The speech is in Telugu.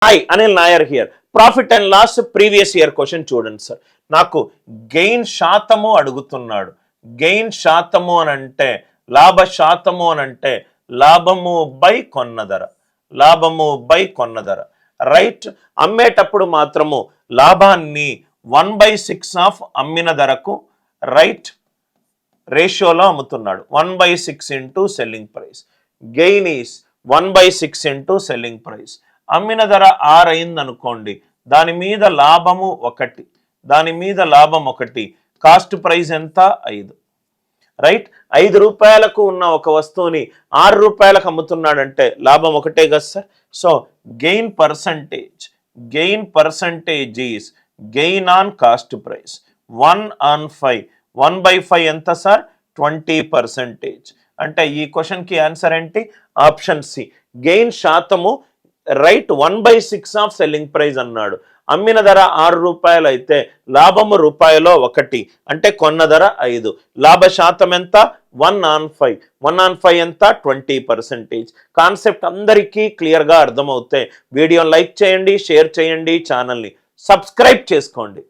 Hi Anil Nair here. Profit and loss previous year question చూడండి సార్. నాకు గెయిన్ శాతము అడుగుతున్నాడు. గెయిన్ శాతము అని అంటే లాభ శాతము అని అంటే లాభము బై కొన్న ధర, లాభము బై కొన్న ధర. రైట్. అమ్మేటప్పుడు మాత్రము లాభాన్ని 1/6 ఆఫ్ అమ్మిన ధరకు రైట్ రేషియోలో అమ్ముతున్నాడు. 1/6 into selling price. Gain is 1/6 into selling price. అమ్మిన ధర 6 అయింది అనుకోండి, దాని మీద లాభము 1, దాని మీద లాభం 1, కాస్ట్ ప్రైస్ ఎంత 5. రైట్. 5 రూపాయలకు ఉన్న ఒక వస్తువుని 6 రూపాయలకు అమ్ముతున్నాడంటే లాభం 1 కదా sir. So gain percentage is gain on cost price 1/5. 1/5 ఎంత సార్? 20%. అంటే ఈ క్వశ్చన్కి ఆన్సర్ ఏంటి? Option C. గెయిన్ శాతము రైట్ 1/6 ఆఫ్ సెల్లింగ్ ప్రైస్ అన్నాడు. అమ్మిన ధర 6 రూపాయలు అయితే లాభము రూపాయలో 1, అంటే కొన్న ధర 5. లాభ శాతం ఎంత? 1/5. 1/5 ఎంత? 20%. కాన్సెప్ట్ అందరికీ క్లియర్గా అర్థమవుతాయి. వీడియోని లైక్ చేయండి, షేర్ చేయండి, ఛానల్ని సబ్స్క్రైబ్ చేసుకోండి.